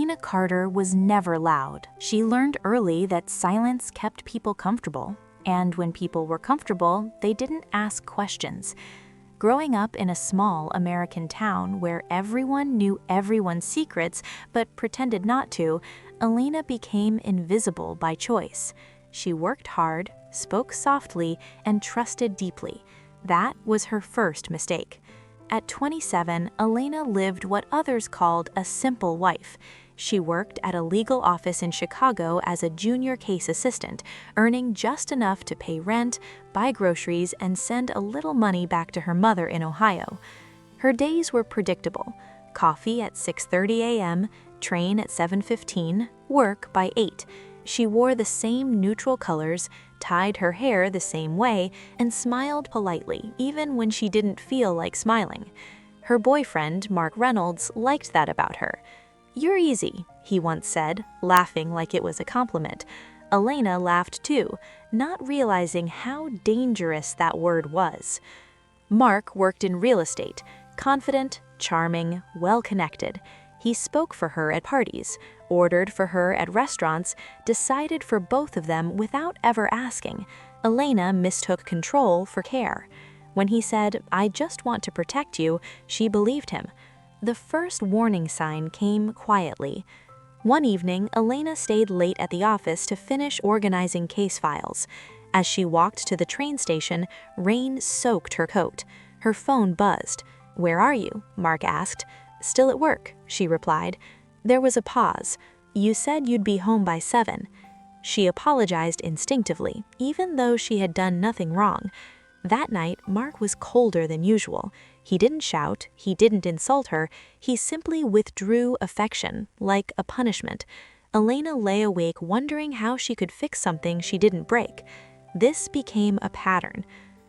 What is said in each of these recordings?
Elena Carter was never loud. She learned early that silence kept people comfortable, and when people were comfortable, they didn't ask questions. Growing up in a small American town where everyone knew everyone's secrets but pretended not to, Elena became invisible by choice. She worked hard, spoke softly, and trusted deeply. That was her first mistake. At 27, Elena lived what others called a simple life. She worked at a legal office in Chicago as a junior case assistant, earning just enough to pay rent, buy groceries, and send a little money back to her mother in Ohio. Her days were predictable. Coffee at 6:30 a.m., train at 7:15, work by 8. She wore the same neutral colors, tied her hair the same way, and smiled politely, even when she didn't feel like smiling. Her boyfriend, Mark Reynolds, liked that about her. "You're easy," he once said, laughing like it was a compliment. Elena laughed too, not realizing how dangerous that word was. Mark worked in real estate, confident, charming, well-connected. He spoke for her at parties, ordered for her at restaurants, decided for both of them without ever asking. Elena mistook control for care. When he said, "I just want to protect you," she believed him. The first warning sign came quietly. One evening, Elena stayed late at the office to finish organizing case files. As she walked to the train station, rain soaked her coat. Her phone buzzed. "Where are you?" Mark asked. "Still at work," she replied. There was a pause. "You said you'd be home by 7. She apologized instinctively, even though she had done nothing wrong. That night, Mark was colder than usual. He didn't shout, he didn't insult her, he simply withdrew affection, like a punishment. Elena lay awake wondering how she could fix something she didn't break. This became a pattern.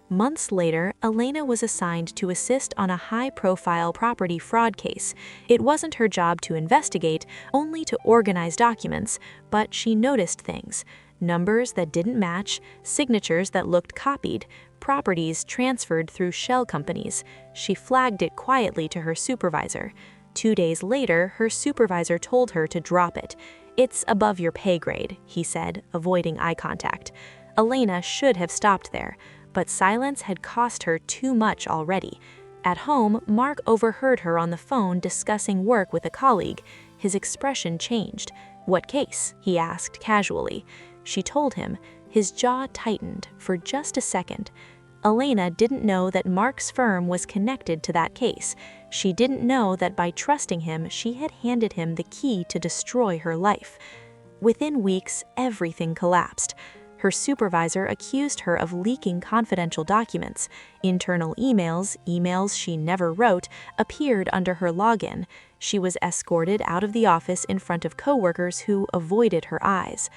Months later, Elena was assigned to assist on a high-profile property fraud case. It wasn't her job to investigate, only to organize documents, but she noticed things. Numbers that didn't match, signatures that looked copied, properties transferred through shell companies. She flagged it quietly to her supervisor. 2 days later, her supervisor told her to drop it. "It's above your pay grade," he said, avoiding eye contact. Elena should have stopped there, but silence had cost her too much already. At home, Mark overheard her on the phone discussing work with a colleague. His expression changed. "What case?" he asked casually. She told him. His jaw tightened for just a second. Elena didn't know that Mark's firm was connected to that case. She didn't know that by trusting him, she had handed him the key to destroy her life. Within weeks, everything collapsed. Her supervisor accused her of leaking confidential documents. Internal emails she never wrote, appeared under her login. She was escorted out of the office in front of coworkers who avoided her eyes.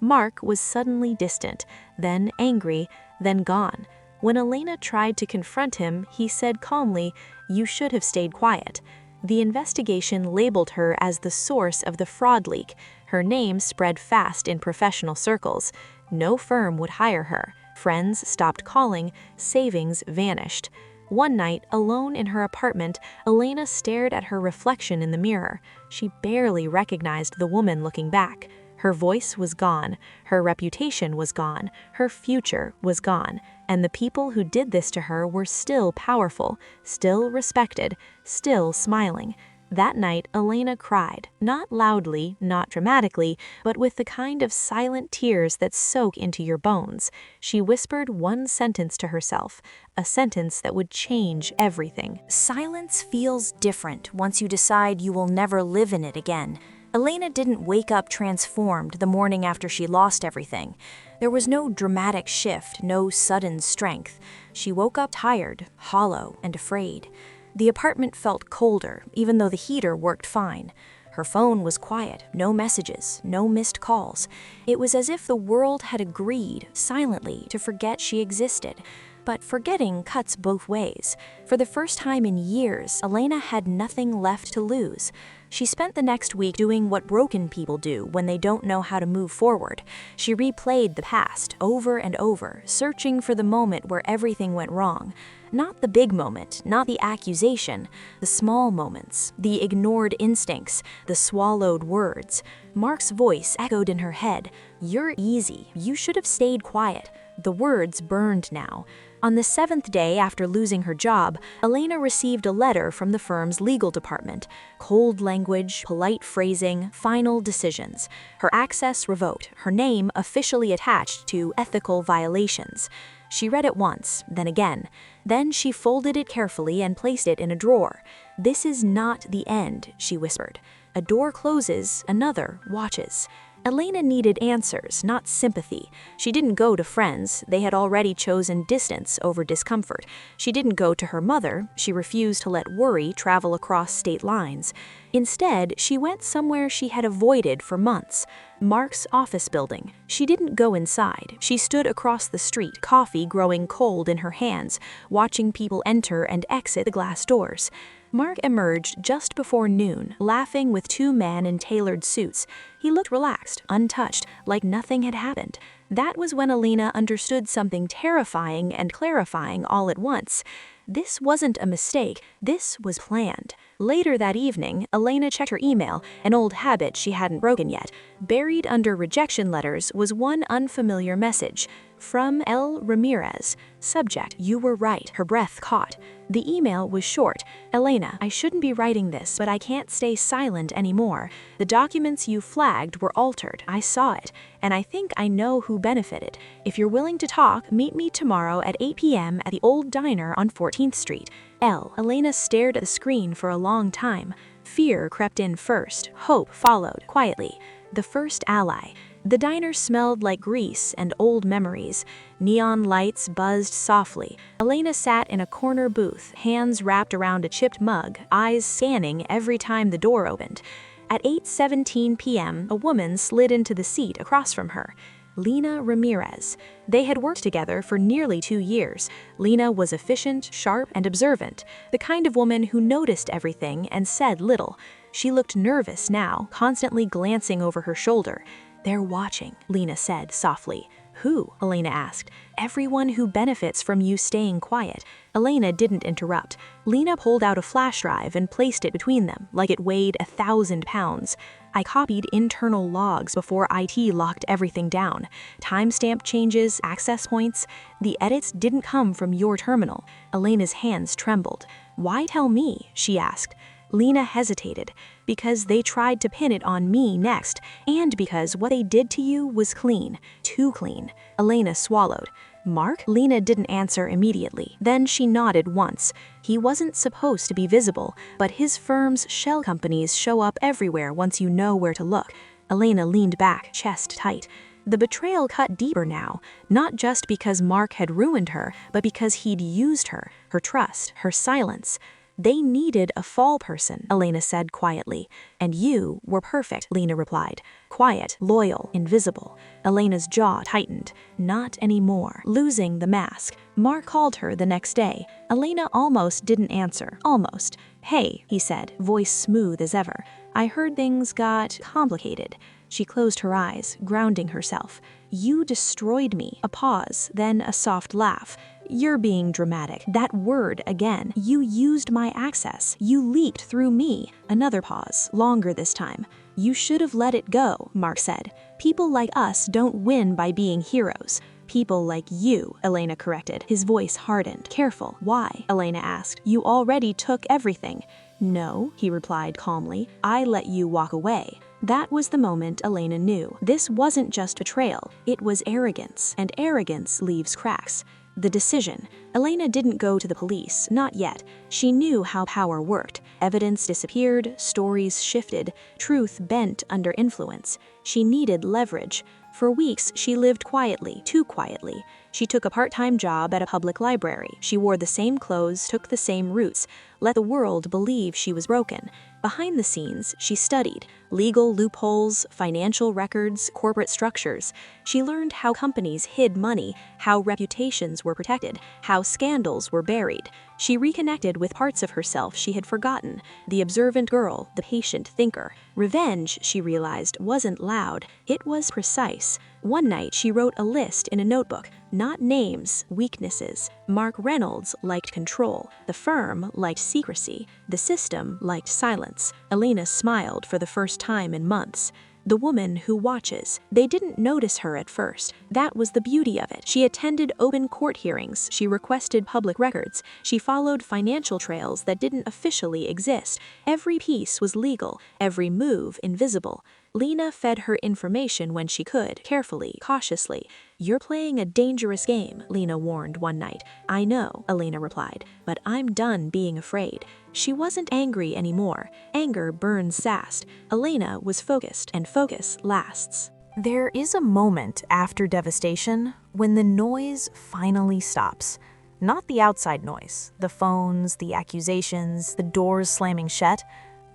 Mark was suddenly distant, then angry, then gone. When Elena tried to confront him, he said calmly, "You should have stayed quiet." The investigation labeled her as the source of the fraud leak. Her name spread fast in professional circles. No firm would hire her. Friends stopped calling, savings vanished. One night, alone in her apartment, Elena stared at her reflection in the mirror. She barely recognized the woman looking back. Her voice was gone, her reputation was gone, her future was gone, and the people who did this to her were still powerful, still respected, still smiling. That night, Elena cried, not loudly, not dramatically, but with the kind of silent tears that soak into your bones. She whispered one sentence to herself, a sentence that would change everything. Silence feels different once you decide you will never live in it again. Elena didn't wake up transformed the morning after she lost everything. There was no dramatic shift, no sudden strength. She woke up tired, hollow, and afraid. The apartment felt colder, even though the heater worked fine. Her phone was quiet, no messages, no missed calls. It was as if the world had agreed, silently, to forget she existed. But forgetting cuts both ways. For the first time in years, Elena had nothing left to lose. She spent the next week doing what broken people do when they don't know how to move forward. She replayed the past over and over, searching for the moment where everything went wrong. Not the big moment, not the accusation, the small moments, the ignored instincts, the swallowed words. Mark's voice echoed in her head. "You're easy. You should have stayed quiet." The words burned now. On the 7th day after losing her job, Elena received a letter from the firm's legal department. Cold language, polite phrasing, final decisions. Her access revoked, her name officially attached to ethical violations. She read it once, then again. Then she folded it carefully and placed it in a drawer. "This is not the end," she whispered. "A door closes, another watches." Elena needed answers, not sympathy. She didn't go to friends. They had already chosen distance over discomfort. She didn't go to her mother. She refused to let worry travel across state lines. Instead, she went somewhere she had avoided for months. Mark's office building. She didn't go inside. She stood across the street, coffee growing cold in her hands, watching people enter and exit the glass doors. Mark emerged just before noon, laughing with 2 men in tailored suits. He looked relaxed, untouched, like nothing had happened. That was when Elena understood something terrifying and clarifying all at once. This wasn't a mistake, this was planned. Later that evening, Elena checked her email, an old habit she hadn't broken yet. Buried under rejection letters was one unfamiliar message. From L. Ramirez. Subject, "You were right." Her breath caught. The email was short. "Elena, I shouldn't be writing this, but I can't stay silent anymore. The documents you flagged were altered. I saw it, and I think I know who benefited. If you're willing to talk, meet me tomorrow at 8 p.m. at the old diner on 14th Street. L." Elena stared at the screen for a long time. Fear crept in first. Hope followed, quietly. The first ally. The diner smelled like grease and old memories. Neon lights buzzed softly. Elena sat in a corner booth, hands wrapped around a chipped mug, eyes scanning every time the door opened. At 8:17 p.m., a woman slid into the seat across from her. Lena Ramirez. They had worked together for nearly 2 years. Lena was efficient, sharp, and observant, the kind of woman who noticed everything and said little. She looked nervous now, constantly glancing over her shoulder. "They're watching," Lena said softly. "Who?" Elena asked. "Everyone who benefits from you staying quiet." Elena didn't interrupt. Lena pulled out a flash drive and placed it between them, like it weighed 1,000 pounds. "I copied internal logs before IT locked everything down. Timestamp changes, access points. The edits didn't come from your terminal." Elena's hands trembled. "Why tell me?" she asked. Lena hesitated. "Because they tried to pin it on me next, and because what they did to you was clean. Too clean." Elena swallowed. "Mark?" Lena didn't answer immediately. Then she nodded once. He wasn't supposed to be visible, but his firm's shell companies show up everywhere once you know where to look. Elena leaned back, chest tight. The betrayal cut deeper now, not just because Mark had ruined her, but because he'd used her, her trust, her silence. "They needed a fall person," Elena said quietly. "And you were perfect," Lena replied. Quiet, loyal, invisible. Elena's jaw tightened. Not anymore. Losing the mask. Mark called her the next day. Elena almost didn't answer. Almost. "Hey," he said, voice smooth as ever. "I heard things got complicated." She closed her eyes, grounding herself. "You destroyed me." A pause, then a soft laugh. "You're being dramatic." That word again. "You used my access. You leaked through me." Another pause, longer this time. "You should have let it go," Mark said. "People like us don't win by being heroes." "People like you," Elena corrected. His voice hardened. "Careful." "Why?" Elena asked. "You already took everything." "No," he replied calmly. "I let you walk away." That was the moment Elena knew. This wasn't just betrayal. It was arrogance, and arrogance leaves cracks. The decision. Elena didn't go to the police, not yet. She knew how power worked. Evidence disappeared, stories shifted, truth bent under influence. She needed leverage. For weeks, she lived quietly, too quietly. She took a part-time job at a public library. She wore the same clothes, took the same routes, let the world believe she was broken. Behind the scenes, she studied legal loopholes, financial records, corporate structures. She learned how companies hid money, how reputations were protected, how scandals were buried. She reconnected with parts of herself she had forgotten, the observant girl, the patient thinker. Revenge, she realized, wasn't loud, it was precise. One night she wrote a list in a notebook, not names, weaknesses. Mark Reynolds liked control, the firm liked secrecy, the system liked silence. Elena smiled for the first time in months. The woman who watches. They didn't notice her at first. That was the beauty of it. She attended open court hearings. She requested public records. She followed financial trails that didn't officially exist. Every piece was legal, every move invisible. Lena fed her information when she could, carefully, cautiously. "You're playing a dangerous game," Lena warned one night. "I know," Elena replied, "but I'm done being afraid." She wasn't angry anymore. Anger burns fast. Elena was focused, and focus lasts. There is a moment after devastation when the noise finally stops. Not the outside noise, the phones, the accusations, the doors slamming shut,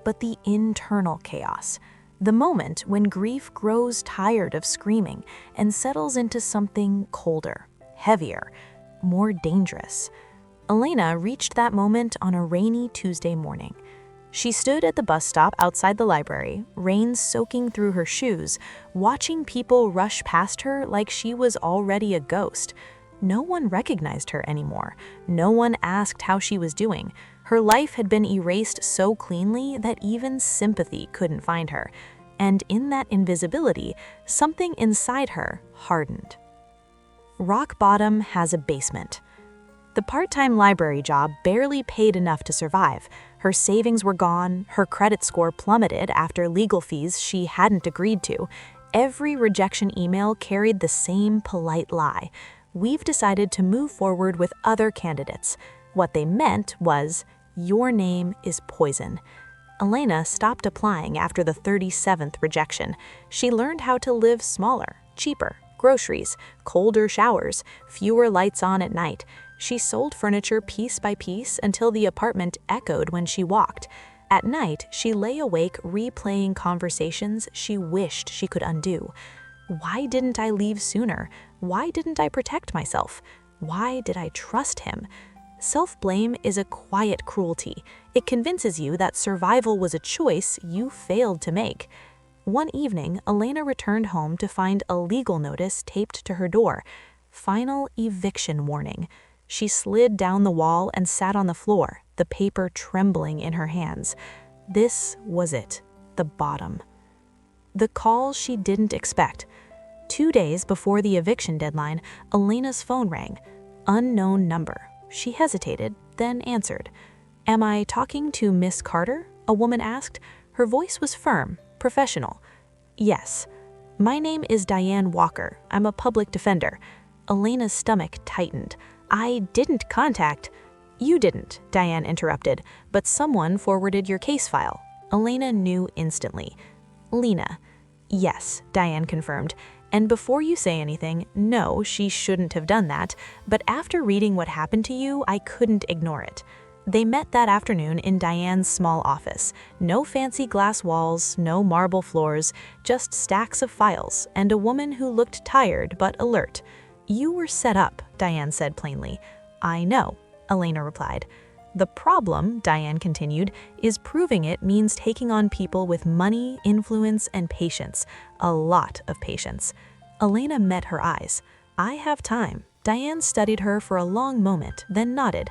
but the internal chaos. The moment when grief grows tired of screaming and settles into something colder, heavier, more dangerous. Elena reached that moment on a rainy Tuesday morning. She stood at the bus stop outside the library, rain soaking through her shoes, watching people rush past her like she was already a ghost. No one recognized her anymore. No one asked how she was doing. Her life had been erased so cleanly that even sympathy couldn't find her. And in that invisibility, something inside her hardened. Rock bottom has a basement. The part-time library job barely paid enough to survive. Her savings were gone, her credit score plummeted after legal fees she hadn't agreed to. Every rejection email carried the same polite lie. "We've decided to move forward with other candidates." What they meant was, "Your name is poison." Elena stopped applying after the 37th rejection. She learned how to live smaller, cheaper, groceries, colder showers, fewer lights on at night. She sold furniture piece by piece until the apartment echoed when she walked. At night, she lay awake replaying conversations she wished she could undo. Why didn't I leave sooner? Why didn't I protect myself? Why did I trust him? Self-blame is a quiet cruelty. It convinces you that survival was a choice you failed to make. One evening, Elena returned home to find a legal notice taped to her door. Final eviction warning. She slid down the wall and sat on the floor, the paper trembling in her hands. This was it, the bottom. The call she didn't expect. 2 days before the eviction deadline, Elena's phone rang. Unknown number. She hesitated, then answered. "Am I talking to Miss Carter?" a woman asked. Her voice was firm, professional. "Yes. My name is Diane Walker. I'm a public defender." Elena's stomach tightened. "I didn't contact—" "You didn't," Diane interrupted, "but someone forwarded your case file." Elena knew instantly. "Lena." "Yes," Diane confirmed. "And before you say anything, no, she shouldn't have done that, but after reading what happened to you, I couldn't ignore it." They met that afternoon in Diane's small office. No fancy glass walls, no marble floors, just stacks of files, and a woman who looked tired but alert. "You were set up," Diane said plainly. "I know," Elena replied. "The problem," Diane continued, "is proving it means taking on people with money, influence, and patience. A lot of patience." Elena met her eyes. "I have time." Diane studied her for a long moment, then nodded.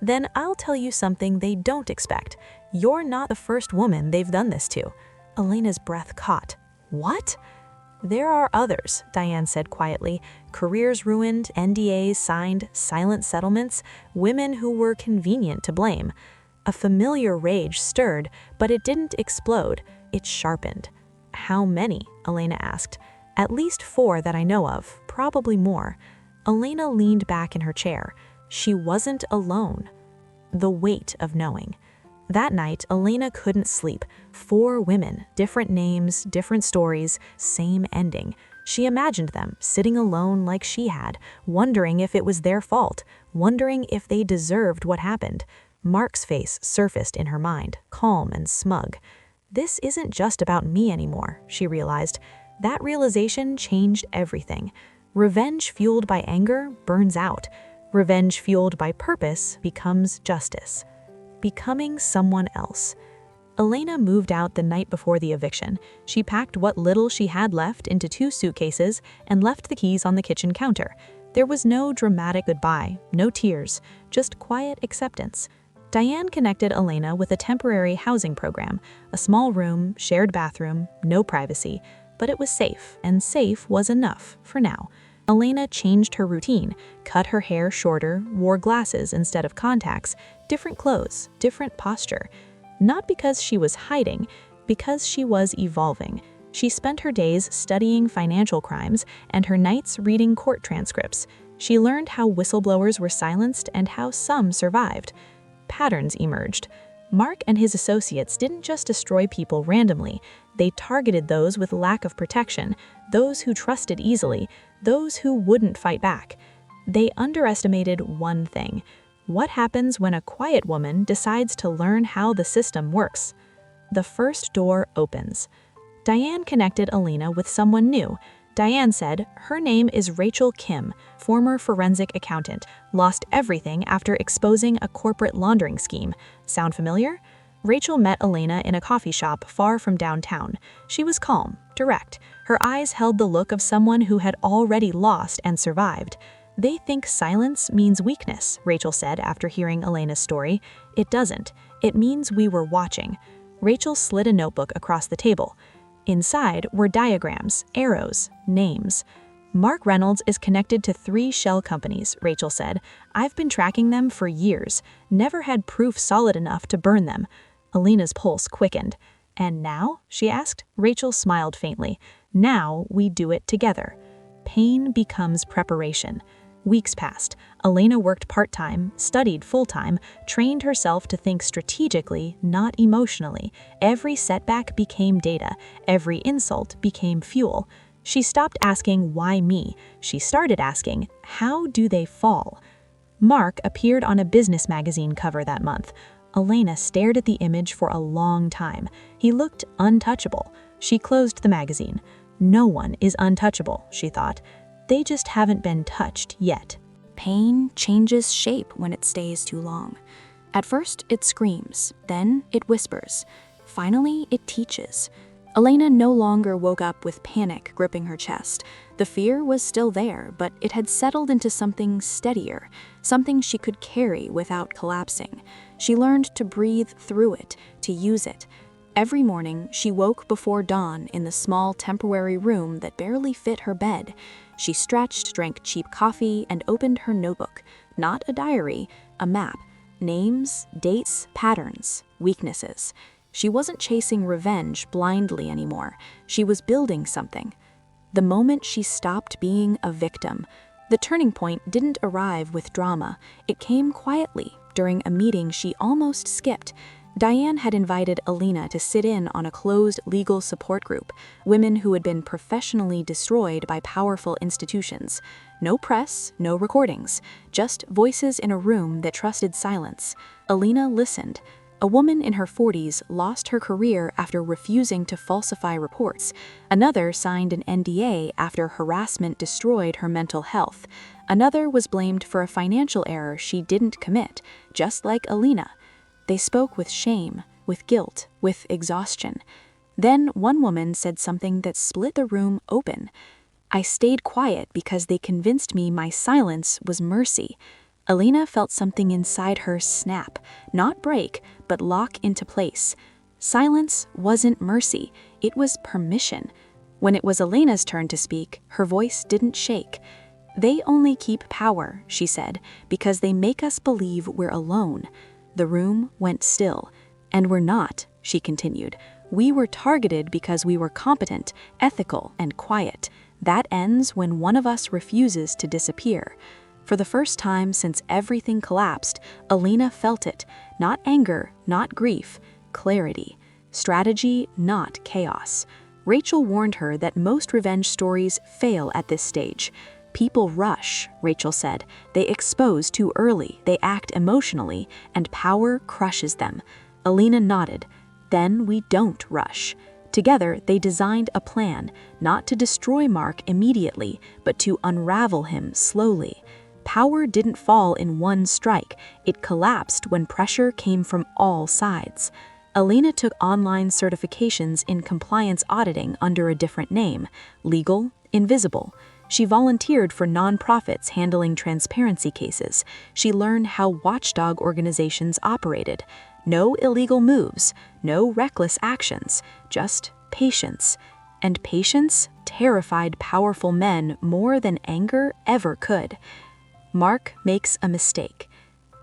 "Then I'll tell you something they don't expect. You're not the first woman they've done this to." Elena's breath caught. "What?" "There are others," Diane said quietly. "Careers ruined, NDAs signed, silent settlements, women who were convenient to blame." A familiar rage stirred, but it didn't explode. It sharpened. "How many?" Elena asked. "At least 4 that I know of, probably more." Elena leaned back in her chair. She wasn't alone. The weight of knowing. That night, Elena couldn't sleep. 4 women, different names, different stories, same ending. She imagined them, sitting alone like she had, wondering if it was their fault, wondering if they deserved what happened. Mark's face surfaced in her mind, calm and smug. "This isn't just about me anymore," she realized. That realization changed everything. Revenge fueled by anger burns out. Revenge fueled by purpose becomes justice. Becoming someone else. Elena moved out the night before the eviction. She packed what little she had left into 2 suitcases and left the keys on the kitchen counter. There was no dramatic goodbye, no tears, just quiet acceptance. Diane connected Elena with a temporary housing program, a small room, shared bathroom, no privacy, but it was safe, and safe was enough for now. Elena changed her routine, cut her hair shorter, wore glasses instead of contacts, different clothes, different posture. Not because she was hiding, because she was evolving. She spent her days studying financial crimes and her nights reading court transcripts. She learned how whistleblowers were silenced and how some survived. Patterns emerged. Mark and his associates didn't just destroy people randomly. They targeted those with lack of protection, those who trusted easily, those who wouldn't fight back. They underestimated one thing: what happens when a quiet woman decides to learn how the system works. The first door opens. Diane connected Elena with someone new. Diane said her name is Rachel Kim, former forensic accountant, lost everything after exposing a corporate laundering scheme. Sound familiar? Rachel met Elena in a coffee shop far from downtown. She was calm, direct. Her eyes held the look of someone who had already lost and survived. "They think silence means weakness," Rachel said after hearing Elena's story. "It doesn't. It means we were watching." Rachel slid a notebook across the table. Inside were diagrams, arrows, names. "Mark Reynolds is connected to 3 shell companies," Rachel said. "I've been tracking them for years. Never had proof solid enough to burn them." Elena's pulse quickened. "And now?" she asked. Rachel smiled faintly. "Now we do it together." Pain becomes preparation. Weeks passed. Elena worked part-time, studied full-time, trained herself to think strategically, not emotionally. Every setback became data. Every insult became fuel. She stopped asking, "Why me?" She started asking, "How do they fall?" Mark appeared on a business magazine cover that month. Elena stared at the image for a long time. He looked untouchable. She closed the magazine. No one is untouchable, she thought. They just haven't been touched yet. Pain changes shape when it stays too long. At first, it screams, then it whispers. Finally, it teaches. Elena no longer woke up with panic gripping her chest. The fear was still there, but it had settled into something steadier, something she could carry without collapsing. She learned to breathe through it, to use it. Every morning, she woke before dawn in the small temporary room that barely fit her bed. She stretched, drank cheap coffee, and opened her notebook. Not a diary, a map. Names, dates, patterns, weaknesses. She wasn't chasing revenge blindly anymore. She was building something. The moment she stopped being a victim, the turning point didn't arrive with drama. It came quietly, during a meeting she almost skipped. Diane had invited Elena to sit in on a closed legal support group, women who had been professionally destroyed by powerful institutions. No press, no recordings, just voices in a room that trusted silence. Elena listened. A woman in her 40s lost her career after refusing to falsify reports. Another signed an NDA after harassment destroyed her mental health. Another was blamed for a financial error she didn't commit, just like Elena. They spoke with shame, with guilt, with exhaustion. Then one woman said something that split the room open. "I stayed quiet because they convinced me my silence was mercy." Elena felt something inside her snap, not break, but lock into place. Silence wasn't mercy, it was permission. When it was Elena's turn to speak, her voice didn't shake. "They only keep power," she said, "because they make us believe we're alone." The room went still. "And we're not," she continued. "We were targeted because we were competent, ethical, and quiet. That ends when one of us refuses to disappear." For the first time since everything collapsed, Elena felt it. Not anger, not grief, clarity. Strategy, not chaos. Rachel warned her that most revenge stories fail at this stage. "People rush," Rachel said. "They expose too early, they act emotionally, and power crushes them." Elena nodded. "Then we don't rush." Together, they designed a plan, not to destroy Mark immediately, but to unravel him slowly. Power didn't fall in one strike, it collapsed when pressure came from all sides. Elena took online certifications in compliance auditing under a different name, legal, invisible. She volunteered for nonprofits handling transparency cases. She learned how watchdog organizations operated. No illegal moves, no reckless actions, just patience. And patience terrified powerful men more than anger ever could. Mark makes a mistake.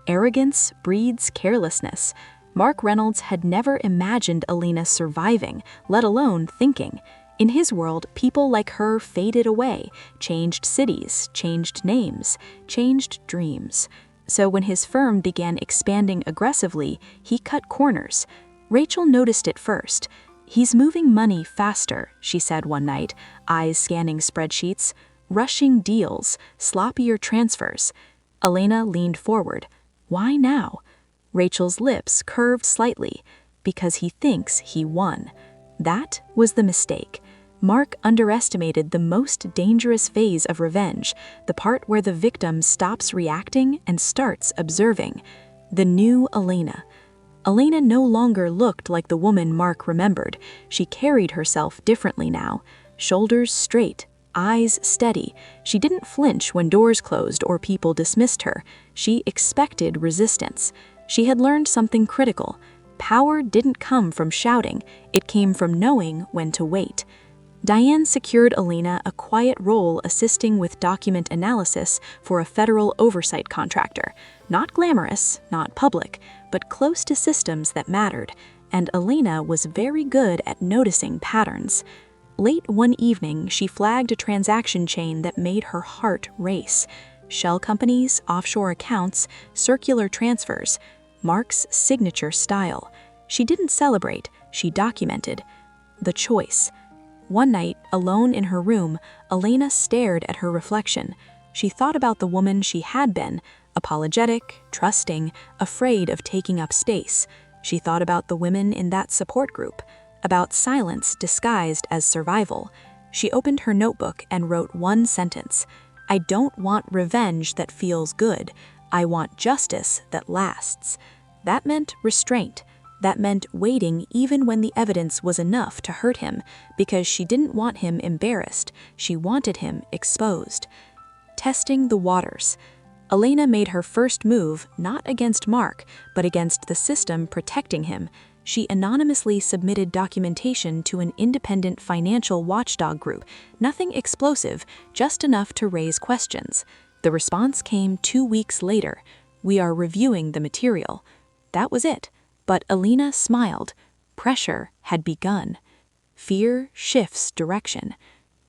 Arrogance breeds carelessness. Mark Reynolds had never imagined Elena surviving, let alone thinking. In his world, people like her faded away, changed cities, changed names, changed dreams. So when his firm began expanding aggressively, he cut corners. Rachel noticed it first. "He's moving money faster," she said one night, eyes scanning spreadsheets, "rushing deals, sloppier transfers." Elena leaned forward. "Why now?" Rachel's lips curved slightly. "Because he thinks he won." That was the mistake. Mark underestimated the most dangerous phase of revenge, the part where the victim stops reacting and starts observing. The new Elena. Elena no longer looked like the woman Mark remembered. She carried herself differently now. Shoulders straight, eyes steady. She didn't flinch when doors closed or people dismissed her. She expected resistance. She had learned something critical. Power didn't come from shouting, it came from knowing when to wait. Diane secured Elena a quiet role assisting with document analysis for a federal oversight contractor. Not glamorous, not public, but close to systems that mattered, and Elena was very good at noticing patterns. Late one evening, she flagged a transaction chain that made her heart race. Shell companies, offshore accounts, circular transfers, Mark's signature style. She didn't celebrate, she documented. The choice. One night, alone in her room, Elena stared at her reflection. She thought about the woman she had been, apologetic, trusting, afraid of taking up space. She thought about the women in that support group, about silence disguised as survival. She opened her notebook and wrote one sentence. "I don't want revenge that feels good. I want justice that lasts." That meant restraint. That meant waiting even when the evidence was enough to hurt him, because she didn't want him embarrassed, she wanted him exposed. Testing the waters. Elena made her first move not against Mark, but against the system protecting him. She anonymously submitted documentation to an independent financial watchdog group, nothing explosive, just enough to raise questions. The response came 2 weeks later. "We are reviewing the material." That was it. But Elena smiled. Pressure had begun. Fear shifts direction.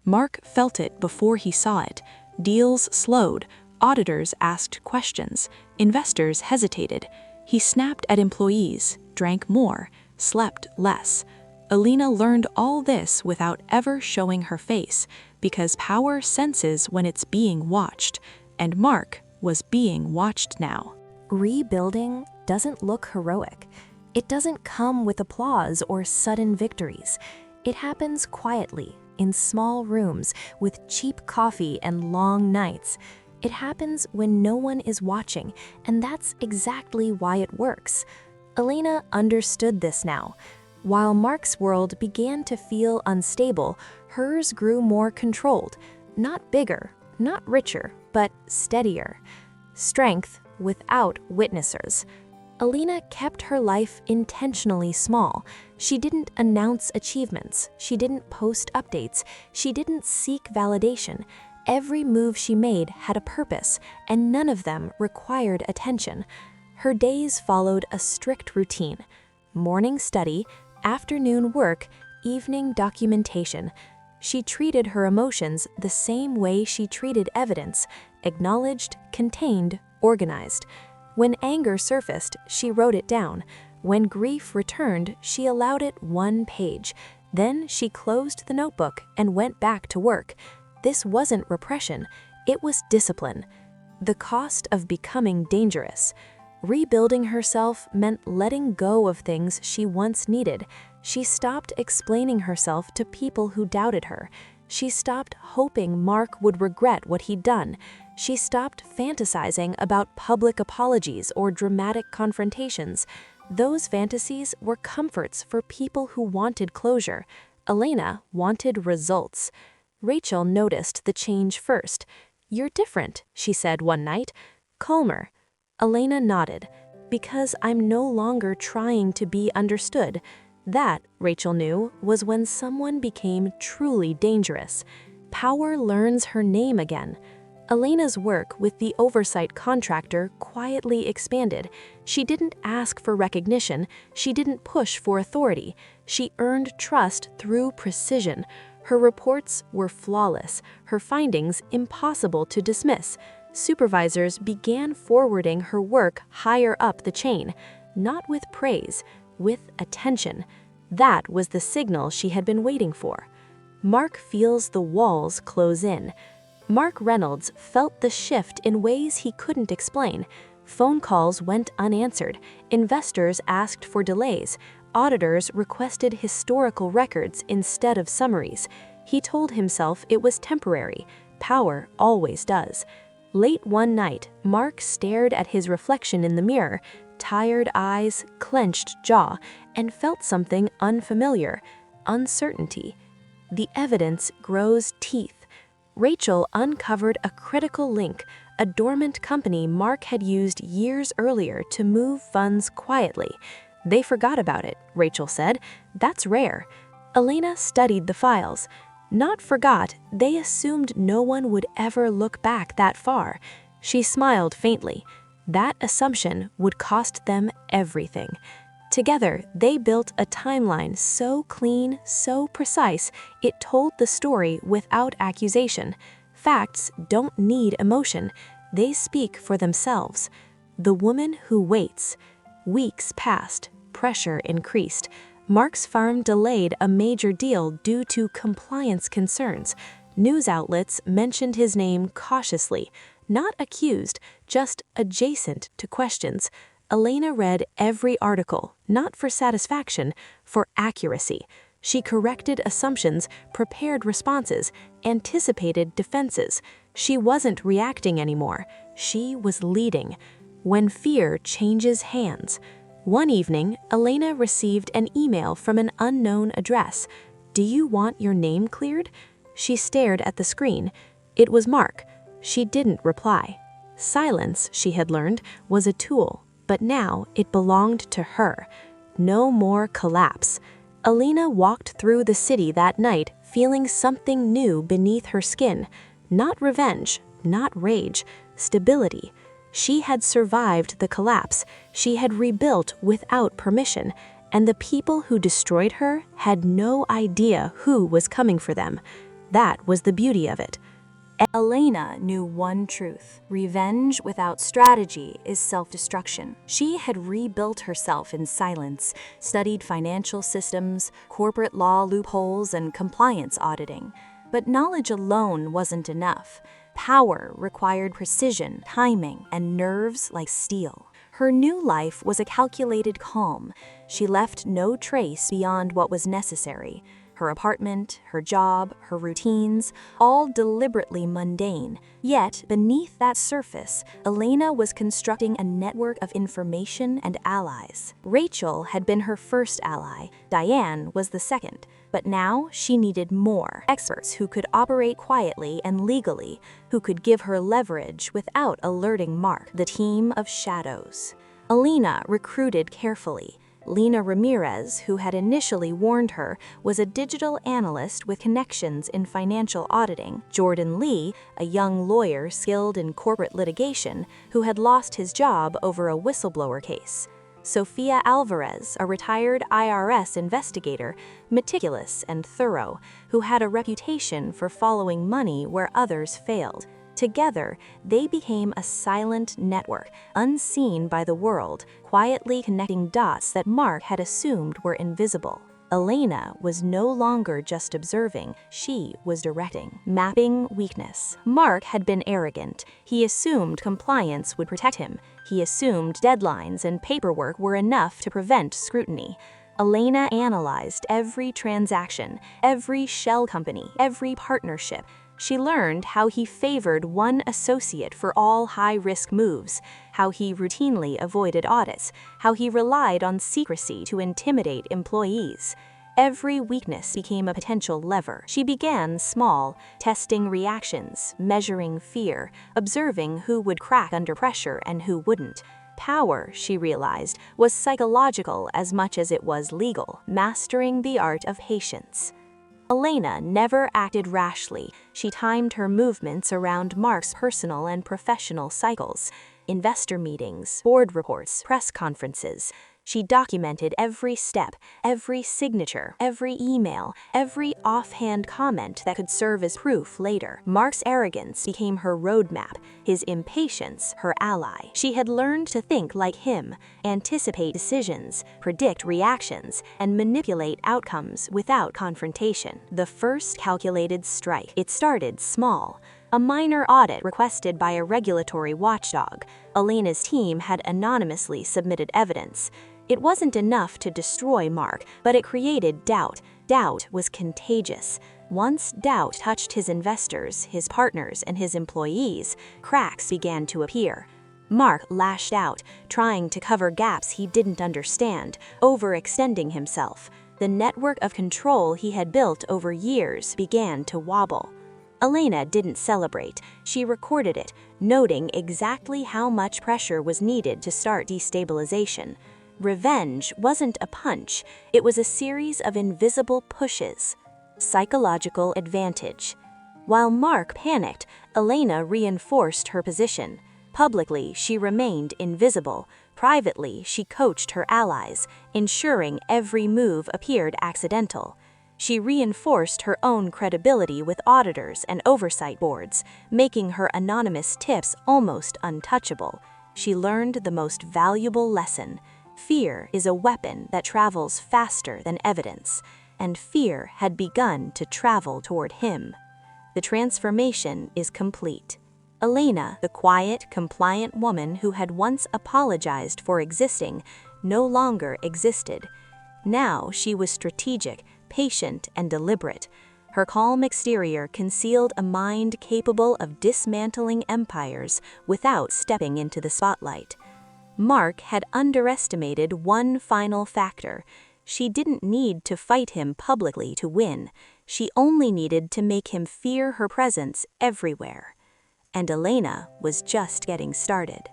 Mark felt it before he saw it. Deals slowed. Auditors asked questions. Investors hesitated. He snapped at employees, drank more, slept less. Elena learned all this without ever showing her face, because power senses when it's being watched, and Mark was being watched now. Rebuilding doesn't look heroic. It doesn't come with applause or sudden victories. It happens quietly, in small rooms, with cheap coffee and long nights. It happens when no one is watching, and that's exactly why it works. Elena understood this now. While Mark's world began to feel unstable, hers grew more controlled. Not bigger, not richer, but steadier. Strength without witnessers. Elena kept her life intentionally small. She didn't announce achievements. She didn't post updates. She didn't seek validation. Every move she made had a purpose, and none of them required attention. Her days followed a strict routine. Morning study, afternoon work, evening documentation. She treated her emotions the same way she treated evidence, acknowledged, contained, organized. When anger surfaced, she wrote it down. When grief returned, she allowed it one page. Then she closed the notebook and went back to work. This wasn't repression, it was discipline. The cost of becoming dangerous. Rebuilding herself meant letting go of things she once needed. She stopped explaining herself to people who doubted her. She stopped hoping Mark would regret what he'd done. She stopped fantasizing about public apologies or dramatic confrontations. Those fantasies were comforts for people who wanted closure. Elena wanted results. Rachel noticed the change first. "You're different," she said one night. "Calmer." Elena nodded. "Because I'm no longer trying to be understood." That, Rachel knew, was when someone became truly dangerous. Power learns her name again. Elena's work with the oversight contractor quietly expanded. She didn't ask for recognition. She didn't push for authority. She earned trust through precision. Her reports were flawless, her findings impossible to dismiss. Supervisors began forwarding her work higher up the chain, not with praise, with attention. That was the signal she had been waiting for. Mark feels the walls close in. Mark Reynolds felt the shift in ways he couldn't explain. Phone calls went unanswered. Investors asked for delays. Auditors requested historical records instead of summaries. He told himself it was temporary. Power always does. Late one night, Mark stared at his reflection in the mirror, tired eyes, clenched jaw, and felt something unfamiliar: uncertainty. The evidence grows teeth. Rachel uncovered a critical link, a dormant company Mark had used years earlier to move funds quietly. "They forgot about it," Rachel said. "That's rare." Elena studied the files. Not forgot, they assumed no one would ever look back that far. She smiled faintly. That assumption would cost them everything. Together, they built a timeline so clean, so precise, it told the story without accusation. Facts don't need emotion. They speak for themselves. The woman who waits. Weeks passed. Pressure increased. Mark's firm delayed a major deal due to compliance concerns. News outlets mentioned his name cautiously. Not accused, just adjacent to questions. Elena read every article, not for satisfaction, for accuracy. She corrected assumptions, prepared responses, anticipated defenses. She wasn't reacting anymore. She was leading. When fear changes hands. One evening, Elena received an email from an unknown address. "Do you want your name cleared?" She stared at the screen. It was Mark. She didn't reply. Silence, she had learned, was a tool, but now it belonged to her. No more collapse. Elena walked through the city that night, feeling something new beneath her skin. Not revenge, not rage, stability. She had survived the collapse. She had rebuilt without permission, and the people who destroyed her had no idea who was coming for them. That was the beauty of it. Elena knew one truth: revenge without strategy is self-destruction. She had rebuilt herself in silence, studied financial systems, corporate law loopholes, and compliance auditing. But knowledge alone wasn't enough. Power required precision, timing, and nerves like steel. Her new life was a calculated calm. She left no trace beyond what was necessary. Her apartment, her job, her routines, all deliberately mundane. Yet, beneath that surface, Elena was constructing a network of information and allies. Rachel had been her first ally. Diane was the second. But now she needed more. Experts who could operate quietly and legally, who could give her leverage without alerting Mark. The team of shadows. Elena recruited carefully. Lena Ramirez, who had initially warned her, was a digital analyst with connections in financial auditing. Jordan Lee, a young lawyer skilled in corporate litigation, who had lost his job over a whistleblower case. Sofia Alvarez, a retired IRS investigator, meticulous and thorough, who had a reputation for following money where others failed. Together, they became a silent network, unseen by the world, quietly connecting dots that Mark had assumed were invisible. Elena was no longer just observing, she was directing. Mapping weakness. Mark had been arrogant. He assumed compliance would protect him. He assumed deadlines and paperwork were enough to prevent scrutiny. Elena analyzed every transaction, every shell company, every partnership. She learned how he favored one associate for all high-risk moves, how he routinely avoided audits, how he relied on secrecy to intimidate employees. Every weakness became a potential lever. She began small, testing reactions, measuring fear, observing who would crack under pressure and who wouldn't. Power, she realized, was psychological as much as it was legal, mastering the art of patience. Elena never acted rashly. She timed her movements around Mark's personal and professional cycles, investor meetings, board reports, press conferences. She documented every step, every signature, every email, every offhand comment that could serve as proof later. Mark's arrogance became her roadmap, his impatience her ally. She had learned to think like him, anticipate decisions, predict reactions, and manipulate outcomes without confrontation. The first calculated strike. It started small. A minor audit requested by a regulatory watchdog. Elena's team had anonymously submitted evidence. It wasn't enough to destroy Mark, but it created doubt. Doubt was contagious. Once doubt touched his investors, his partners, and his employees, cracks began to appear. Mark lashed out, trying to cover gaps he didn't understand, overextending himself. The network of control he had built over years began to wobble. Elena didn't celebrate. She recorded it, noting exactly how much pressure was needed to start destabilization. Revenge wasn't a punch, it was a series of invisible pushes. Psychological advantage. While Mark panicked, Elena reinforced her position. Publicly, she remained invisible. Privately, she coached her allies, ensuring every move appeared accidental. She reinforced her own credibility with auditors and oversight boards, making her anonymous tips almost untouchable. She learned the most valuable lesson. Fear is a weapon that travels faster than evidence, and fear had begun to travel toward him. The transformation is complete. Elena, the quiet, compliant woman who had once apologized for existing, no longer existed. Now she was strategic, patient, and deliberate. Her calm exterior concealed a mind capable of dismantling empires without stepping into the spotlight. Mark had underestimated one final factor. She didn't need to fight him publicly to win. She only needed to make him fear her presence everywhere. And Elena was just getting started.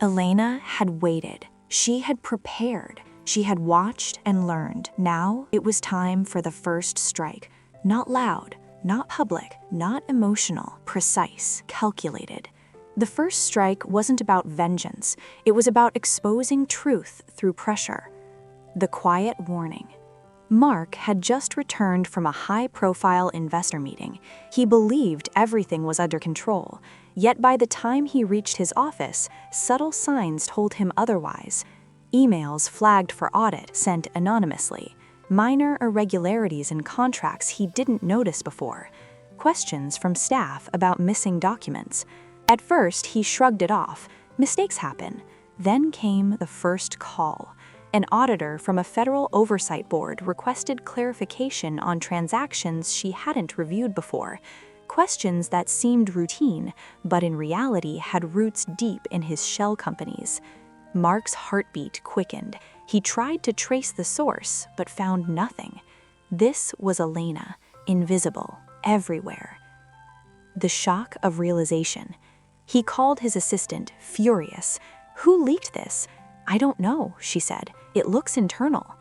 Elena had waited. She had prepared. She had watched and learned. Now it was time for the first strike. Not loud, not public, not emotional, precise, calculated. The first strike wasn't about vengeance. It was about exposing truth through pressure. The quiet warning. Mark had just returned from a high-profile investor meeting. He believed everything was under control. Yet by the time he reached his office, subtle signs told him otherwise. Emails flagged for audit sent anonymously. Minor irregularities in contracts he didn't notice before. Questions from staff about missing documents. At first, he shrugged it off. Mistakes happen. Then came the first call. An auditor from a federal oversight board requested clarification on transactions she hadn't reviewed before. Questions that seemed routine, but in reality had roots deep in his shell companies. Mark's heartbeat quickened. He tried to trace the source, but found nothing. This was Elena, invisible, everywhere. The shock of realization. He called his assistant, furious. "Who leaked this?" "I don't know," she said. "It looks internal."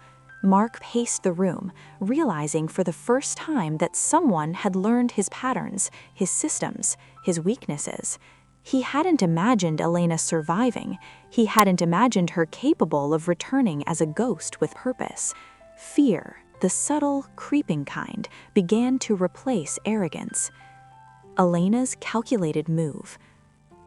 Mark paced the room, realizing for the first time that someone had learned his patterns, his systems, his weaknesses. He hadn't imagined Elena surviving. He hadn't imagined her capable of returning as a ghost with purpose. Fear, the subtle, creeping kind, began to replace arrogance. Elena's calculated move.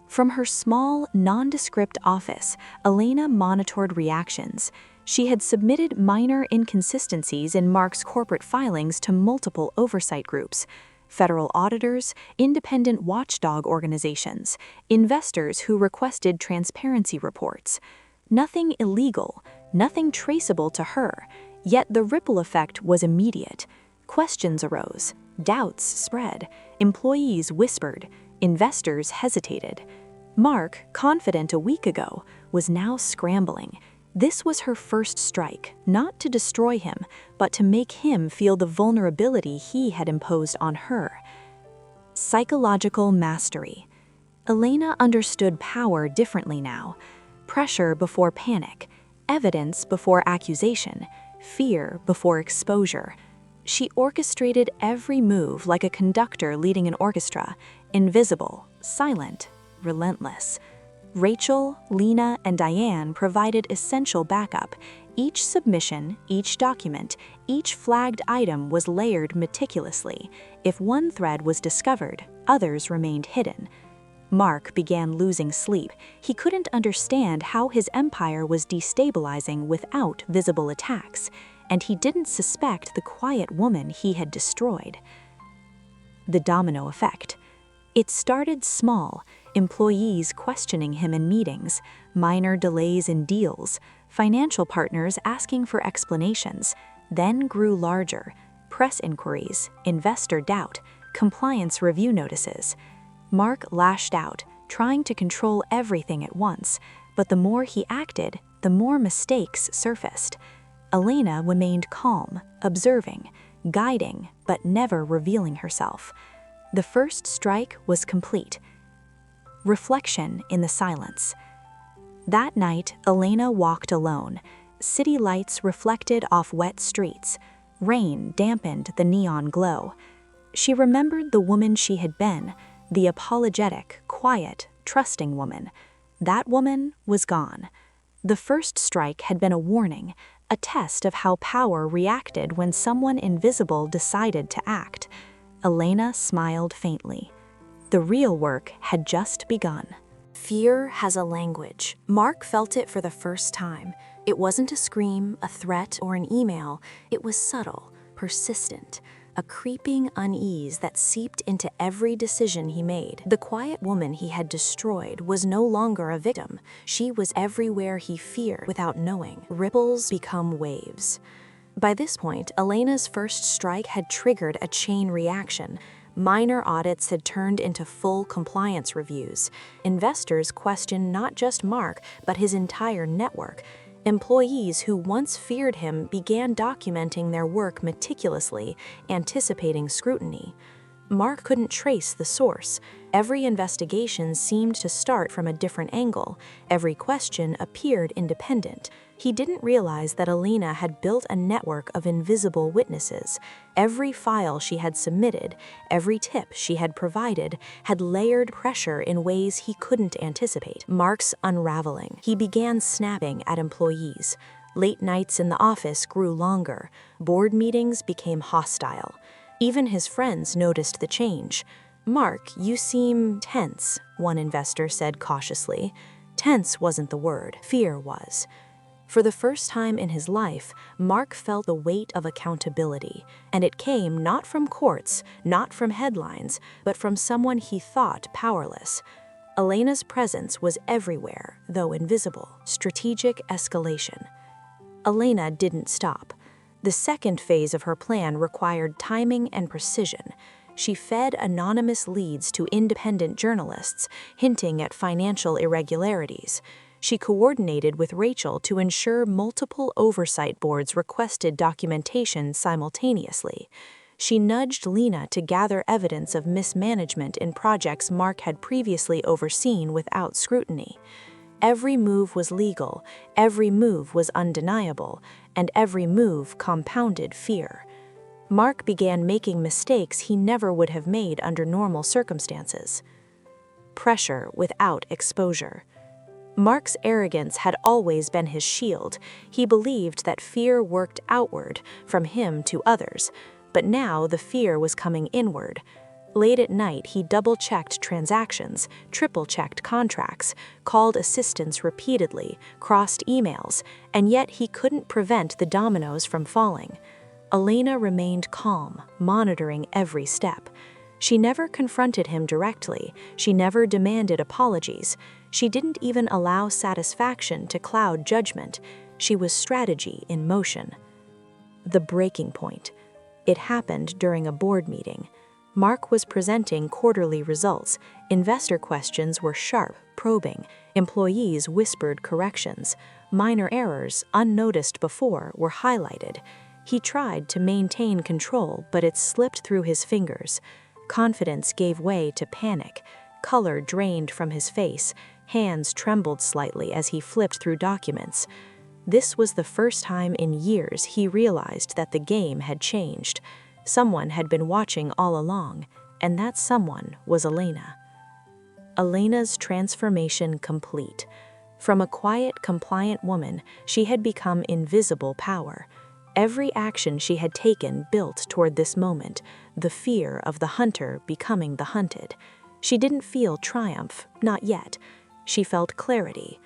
From her small, nondescript office, Elena monitored reactions. She had submitted minor inconsistencies in Mark's corporate filings to multiple oversight groups, federal auditors, independent watchdog organizations, investors who requested transparency reports. Nothing illegal, nothing traceable to her, Yet the ripple effect was immediate. Questions arose, doubts spread, employees whispered, investors hesitated. Mark, confident a week ago, was now scrambling. This was her first strike, not to destroy him, but to make him feel the vulnerability he had imposed on her. Psychological mastery. Elena understood power differently now. Pressure before panic, evidence before accusation, fear before exposure. She orchestrated every move like a conductor leading an orchestra, invisible, silent, relentless. Rachel, Lena, and Diane provided essential backup. Each submission, each document, each flagged item was layered meticulously. If one thread was discovered, others remained hidden. Mark began losing sleep. He couldn't understand how his empire was destabilizing without visible attacks, and he didn't suspect the quiet woman he had destroyed. The domino effect. It started small, employees questioning him in meetings, minor delays in deals, financial partners asking for explanations, then grew larger, press inquiries, investor doubt, compliance review notices. Mark lashed out, trying to control everything at once, but the more he acted, the more mistakes surfaced. Elena remained calm, observing, guiding, but never revealing herself. The first strike was complete. Reflection in the silence. That night, Elena walked alone. City lights reflected off wet streets. Rain dampened the neon glow. She remembered the woman she had been, the apologetic, quiet, trusting woman. That woman was gone. The first strike had been a warning, a test of how power reacted when someone invisible decided to act. Elena smiled faintly. The real work had just begun. Fear has a language. Mark felt it for the first time. It wasn't a scream, a threat, or an email. It was subtle, persistent, a creeping unease that seeped into every decision he made. The quiet woman he had destroyed was no longer a victim. She was everywhere he feared without knowing. Ripples become waves. By this point, Elena's first strike had triggered a chain reaction. Minor audits had turned into full compliance reviews. Investors questioned not just Mark, but his entire network. Employees who once feared him began documenting their work meticulously, anticipating scrutiny. Mark couldn't trace the source. Every investigation seemed to start from a different angle. Every question appeared independent. He didn't realize that Elena had built a network of invisible witnesses. Every file she had submitted, every tip she had provided, had layered pressure in ways he couldn't anticipate. Mark's unraveling. He began snapping at employees. Late nights in the office grew longer. Board meetings became hostile. Even his friends noticed the change. "Mark, you seem tense," one investor said cautiously. Tense wasn't the word, fear was. For the first time in his life, Mark felt the weight of accountability, and it came not from courts, not from headlines, but from someone he thought powerless. Elena's presence was everywhere, though invisible. Strategic escalation. Elena didn't stop. The second phase of her plan required timing and precision. She fed anonymous leads to independent journalists, hinting at financial irregularities. She coordinated with Rachel to ensure multiple oversight boards requested documentation simultaneously. She nudged Lena to gather evidence of mismanagement in projects Mark had previously overseen without scrutiny. Every move was legal, every move was undeniable, and every move compounded fear. Mark began making mistakes he never would have made under normal circumstances. Pressure without exposure. Mark's arrogance had always been his shield. He believed that fear worked outward, from him to others, but now the fear was coming inward. Late at night, he double-checked transactions, triple-checked contracts, called assistants repeatedly, crossed emails, and yet he couldn't prevent the dominoes from falling. Elena remained calm, monitoring every step. She never confronted him directly. She never demanded apologies. She didn't even allow satisfaction to cloud judgment. She was strategy in motion. The breaking point. It happened during a board meeting. Mark was presenting quarterly results. Investor questions were sharp, probing. Employees whispered corrections. Minor errors, unnoticed before, were highlighted. He tried to maintain control, but it slipped through his fingers. Confidence gave way to panic. Color drained from his face. Hands trembled slightly as he flipped through documents. This was the first time in years he realized that the game had changed. Someone had been watching all along, and that someone was Elena. Elena's transformation complete. From a quiet, compliant woman, she had become invisible power. Every action she had taken built toward this moment, the fear of the hunter becoming the hunted. She didn't feel triumph, not yet. She felt clarity.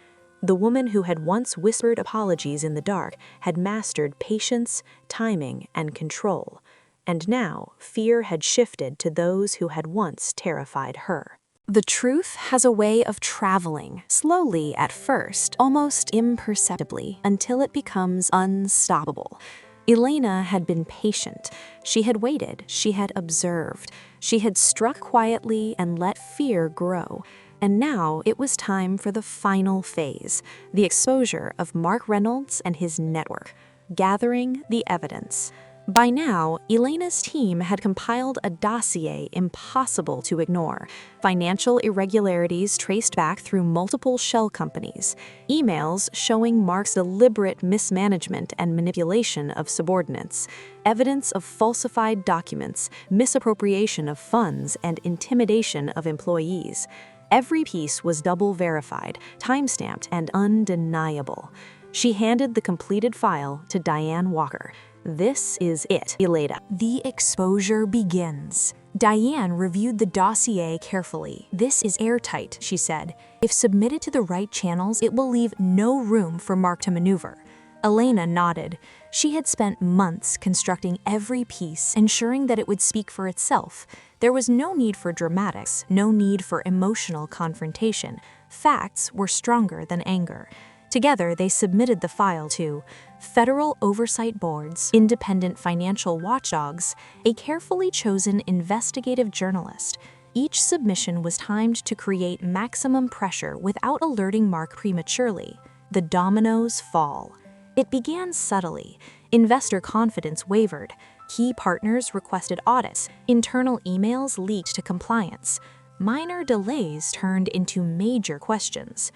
The woman who had once whispered apologies in the dark had mastered patience, timing, and control. And now, fear had shifted to those who had once terrified her. The truth has a way of traveling, slowly at first, almost imperceptibly, until it becomes unstoppable. Elena had been patient. She had waited, she had observed. She had struck quietly and let fear grow. And now it was time for the final phase, the exposure of Mark Reynolds and his network, gathering the evidence. By now, Elena's team had compiled a dossier impossible to ignore. Financial irregularities traced back through multiple shell companies, emails showing Mark's deliberate mismanagement and manipulation of subordinates, evidence of falsified documents, misappropriation of funds, and intimidation of employees. Every piece was double verified, timestamped, and undeniable. She handed the completed file to Diane Walker. "This is it, Elena." The exposure begins. Diane reviewed the dossier carefully. "This is airtight," she said. "If submitted to the right channels, it will leave no room for Mark to maneuver." Elena nodded. She had spent months constructing every piece, ensuring that it would speak for itself. There was no need for dramatics, no need for emotional confrontation. Facts were stronger than anger. Together, they submitted the file to federal oversight boards, independent financial watchdogs, a carefully chosen investigative journalist. Each submission was timed to create maximum pressure without alerting Mark prematurely. The dominoes fall. It began subtly. Investor confidence wavered. Key partners requested audits. Internal emails leaked to compliance. Minor delays turned into major questions.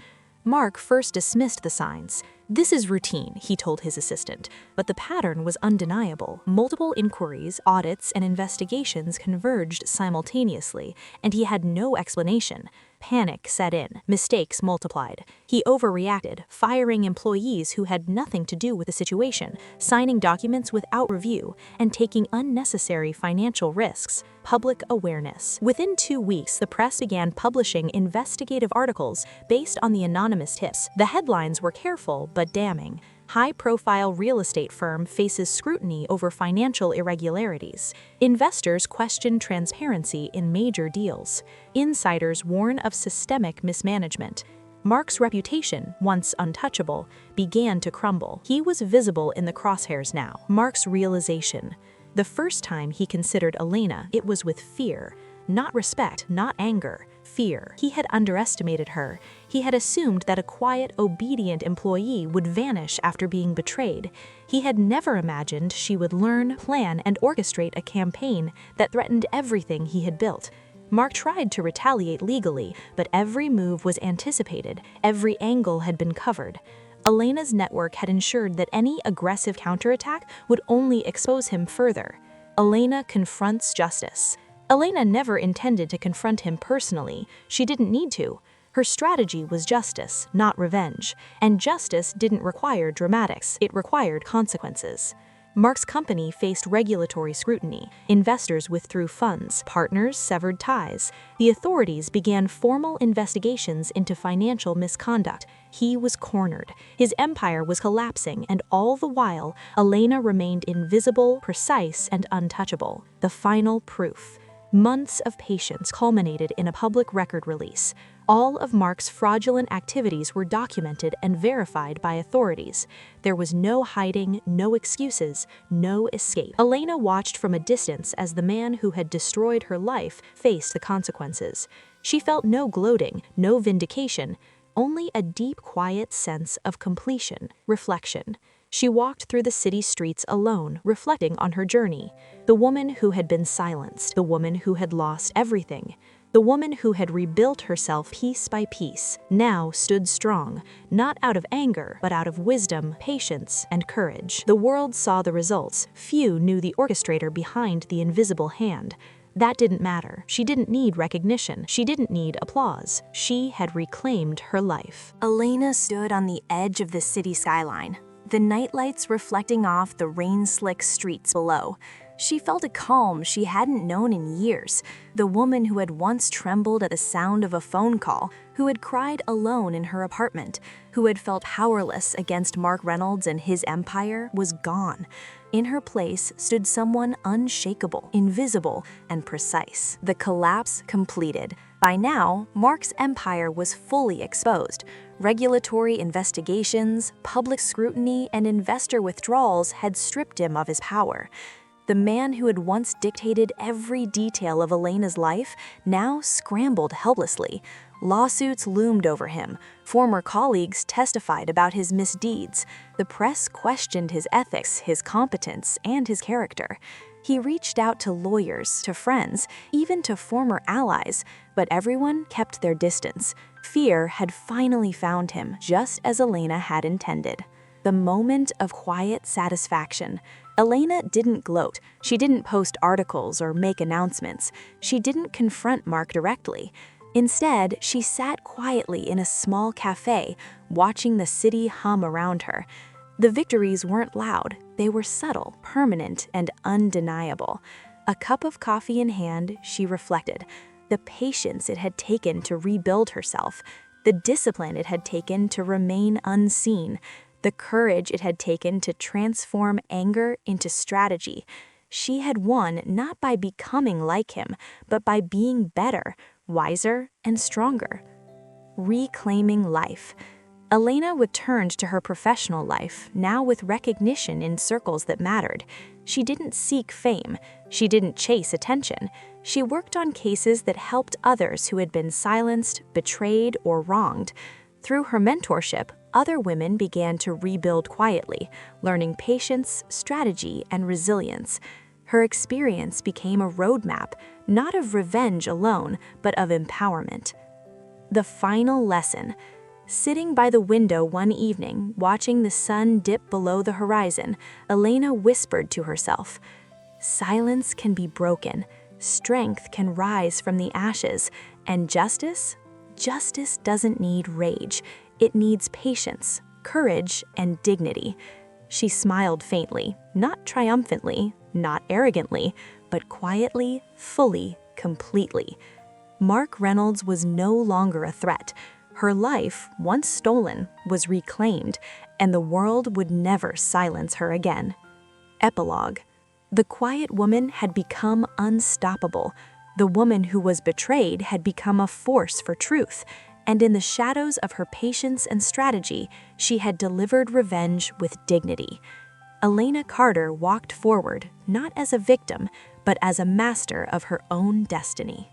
Mark first dismissed the signs. "This is routine," he told his assistant, but the pattern was undeniable. Multiple inquiries, audits, and investigations converged simultaneously, and he had no explanation. Panic set in. Mistakes multiplied. He overreacted, firing employees who had nothing to do with the situation, signing documents without review, and taking unnecessary financial risks. Public awareness. Within 2 weeks, the press began publishing investigative articles based on the anonymous tips. The headlines were careful but damning. High-profile real estate firm faces scrutiny over financial irregularities. Investors question transparency in major deals. Insiders warn of systemic mismanagement. Mark's reputation, once untouchable, began to crumble. He was visible in the crosshairs now. Mark's realization. The first time he considered Elena, it was with fear. Not respect, not anger. Fear. He had underestimated her. He had assumed that a quiet, obedient employee would vanish after being betrayed. He had never imagined she would learn, plan, and orchestrate a campaign that threatened everything he had built. Mark tried to retaliate legally, but every move was anticipated. Every angle had been covered. Elena's network had ensured that any aggressive counterattack would only expose him further. Elena confronts justice. Elena never intended to confront him personally. She didn't need to. Her strategy was justice, not revenge. And justice didn't require dramatics. It required consequences. Mark's company faced regulatory scrutiny. Investors withdrew funds. Partners severed ties. The authorities began formal investigations into financial misconduct. He was cornered. His empire was collapsing, and all the while, Elena remained invisible, precise, and untouchable. The final proof. Months of patience culminated in a public record release. All of Mark's fraudulent activities were documented and verified by authorities. There was no hiding, no excuses, no escape. Elena watched from a distance as the man who had destroyed her life faced the consequences. She felt no gloating, no vindication, only a deep, quiet sense of completion, reflection. She walked through the city streets alone, reflecting on her journey. The woman who had been silenced, the woman who had lost everything, the woman who had rebuilt herself piece by piece, now stood strong, not out of anger, but out of wisdom, patience, and courage. The world saw the results. Few knew the orchestrator behind the invisible hand. That didn't matter. She didn't need recognition. She didn't need applause. She had reclaimed her life. Elena stood on the edge of the city skyline, the nightlights reflecting off the rain-slick streets below. She felt a calm she hadn't known in years. The woman who had once trembled at the sound of a phone call, who had cried alone in her apartment, who had felt powerless against Mark Reynolds and his empire, was gone. In her place stood someone unshakable, invisible, and precise. The collapse completed. By now, Mark's empire was fully exposed. Regulatory investigations, public scrutiny, and investor withdrawals had stripped him of his power. The man who had once dictated every detail of Elena's life now scrambled helplessly. Lawsuits loomed over him. Former colleagues testified about his misdeeds. The press questioned his ethics, his competence, and his character. He reached out to lawyers, to friends, even to former allies, but everyone kept their distance. Fear had finally found him, just as Elena had intended. The moment of quiet satisfaction. Elena didn't gloat. She didn't post articles or make announcements. She didn't confront Mark directly. Instead, she sat quietly in a small cafe, watching the city hum around her. The victories weren't loud. They were subtle, permanent, and undeniable. A cup of coffee in hand, she reflected. The patience it had taken to rebuild herself, the discipline it had taken to remain unseen, the courage it had taken to transform anger into strategy. She had won not by becoming like him, but by being better, wiser, and stronger. Reclaiming life. Elena returned to her professional life, now with recognition in circles that mattered. She didn't seek fame. She didn't chase attention. She worked on cases that helped others who had been silenced, betrayed, or wronged. Through her mentorship, other women began to rebuild quietly, learning patience, strategy, and resilience. Her experience became a roadmap, not of revenge alone, but of empowerment. The final lesson. Sitting by the window one evening, watching the sun dip below the horizon, Elena whispered to herself, "Silence can be broken, strength can rise from the ashes, and justice doesn't need rage. It needs patience, courage, and dignity." She smiled faintly, not triumphantly, not arrogantly, but quietly, fully, completely. Mark Reynolds was no longer a threat. Her life, once stolen, was reclaimed, and the world would never silence her again. Epilogue. The quiet woman had become unstoppable. The woman who was betrayed had become a force for truth, and in the shadows of her patience and strategy, she had delivered revenge with dignity. Elena Carter walked forward, not as a victim, but as a master of her own destiny.